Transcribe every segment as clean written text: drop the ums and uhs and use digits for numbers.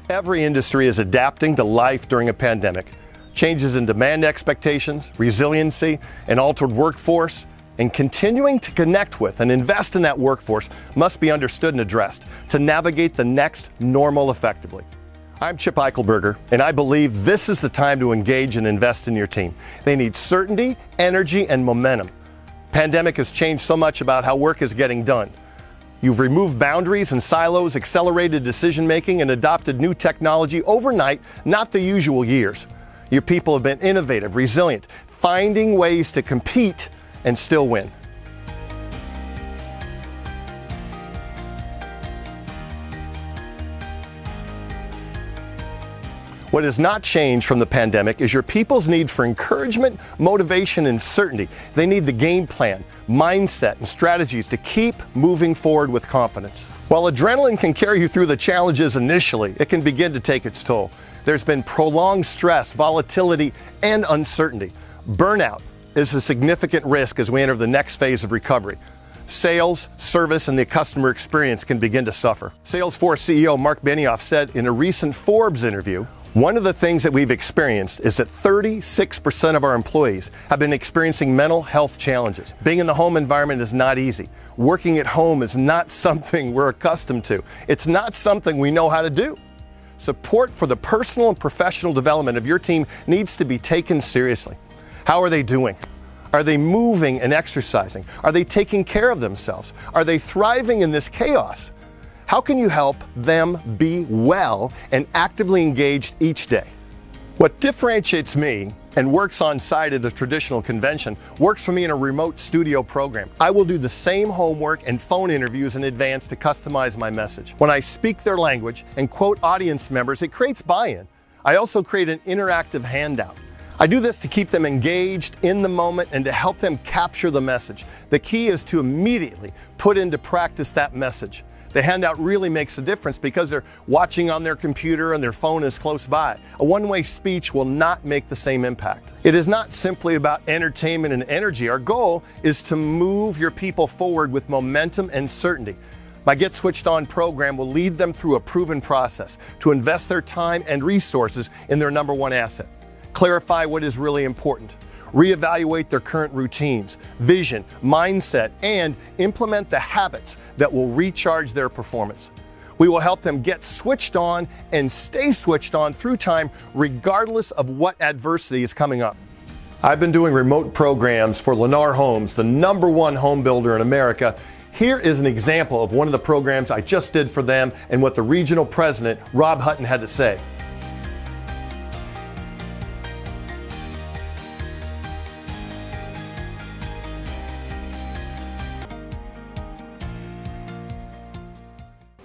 Every industry is adapting to life during a pandemic. Changes in demand expectations, resiliency, and altered workforce, and continuing to connect with and invest in that workforce must be understood and addressed to navigate the next normal effectively. I'm Chip Eichelberger, and I believe this is the time to engage and invest in your team. They need certainty, energy, and momentum. Pandemic has changed so much about how work is getting done. You've removed boundaries and silos, accelerated decision-making, and adopted new technology overnight, not the usual years. Your people have been innovative, resilient, finding ways to compete and still win. What has not changed from the pandemic is your people's need for encouragement, motivation, and certainty. They need the game plan, mindset, and strategies to keep moving forward with confidence. While adrenaline can carry you through the challenges initially, it can begin to take its toll. There's been prolonged stress, volatility, and uncertainty. Burnout is a significant risk as we enter the next phase of recovery. Sales, service, and the customer experience can begin to suffer. Salesforce CEO Mark Benioff said in a recent Forbes interview, one of the things that we've experienced is that 36% of our employees have been experiencing mental health challenges. Being in the home environment is not easy. Working at home is not something we're accustomed to. It's not something we know how to do. Support for the personal and professional development of your team needs to be taken seriously. How are they doing? Are they moving and exercising? Are they taking care of themselves? Are they thriving in this chaos? How can you help them be well and actively engaged each day? What differentiates me and works on site at a traditional convention works for me in a remote studio program. I will do the same homework and phone interviews in advance to customize my message. When I speak their language and quote audience members, it creates buy-in. I also create an interactive handout. I do this to keep them engaged in the moment and to help them capture the message. The key is to immediately put into practice that message. The handout really makes a difference because they're watching on their computer and their phone is close by. A one-way speech will not make the same impact. It is not simply about entertainment and energy. Our goal is to move your people forward with momentum and certainty. My Get Switched On program will lead them through a proven process to invest their time and resources in their number one asset. Clarify what is really important. Reevaluate their current routines, vision, mindset, and implement the habits that will recharge their performance. We will help them get switched on and stay switched on through time, regardless of what adversity is coming up. I've been doing remote programs for Lennar Homes, the number one home builder in America. Here is an example of one of the programs I just did for them and what the regional president, Rob Hutton, had to say.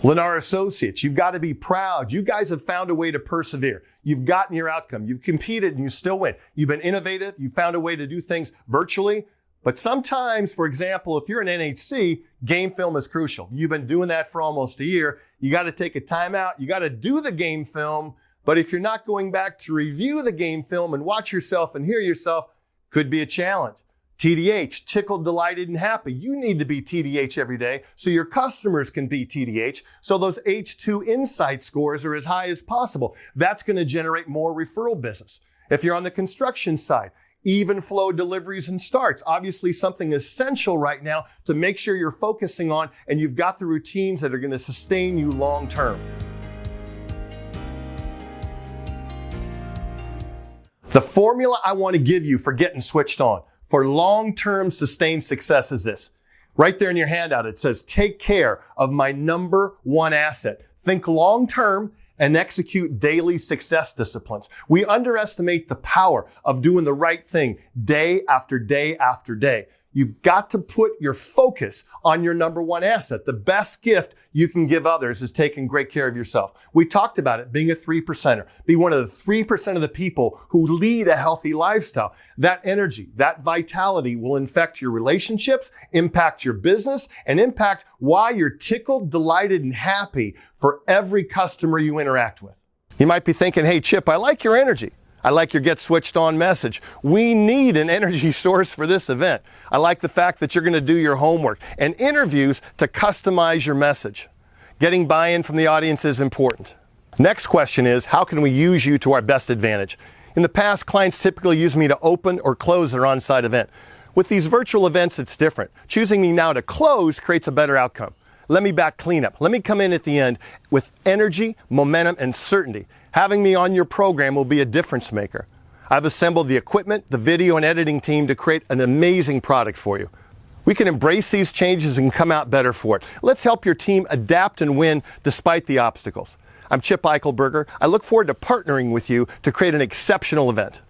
Lennar Associates, you've got to be proud. You guys have found a way to persevere. You've gotten your outcome. You've competed and you still win. You've been innovative. You found a way to do things virtually. But sometimes, for example, if you're an NHC, game film is crucial. You've been doing that for almost a year. You got to take a time out. You got to do the game film. But if you're not going back to review the game film and watch yourself and hear yourself, could be a challenge. TDH, tickled, delighted, and happy. You need to be TDH every day so your customers can be TDH, so those H2 insight scores are as high as possible. That's going to generate more referral business. If you're on the construction side, even flow deliveries and starts. Obviously something essential right now to make sure you're focusing on and you've got the routines that are going to sustain you long term. The formula I want to give you for getting switched on for long-term sustained success is this. Right there in your handout, it says, take care of my number one asset. Think long-term and execute daily success disciplines. We underestimate the power of doing the right thing day after day after day. You've got to put your focus on your number one asset. The best gift you can give others is taking great care of yourself. We talked about it, being a 3%er. Be one of the 3% of the people who lead a healthy lifestyle. That energy, that vitality will infect your relationships, impact your business, and impact why you're tickled, delighted, and happy for every customer you interact with. You might be thinking, hey, Chip, I like your energy. I like your Get Switched On message. We need an energy source for this event. I like the fact that you're going to do your homework and interviews to customize your message. Getting buy-in from the audience is important. Next question is, how can we use you to our best advantage? In the past, clients typically use me to open or close their on-site event. With these virtual events, it's different. Choosing me now to close creates a better outcome. Let me back clean up. Let me come in at the end with energy, momentum, and certainty. Having me on your program will be a difference maker. I've assembled the equipment, the video, and editing team to create an amazing product for you. We can embrace these changes and come out better for it. Let's help your team adapt and win despite the obstacles. I'm Chip Eichelberger. I look forward to partnering with you to create an exceptional event.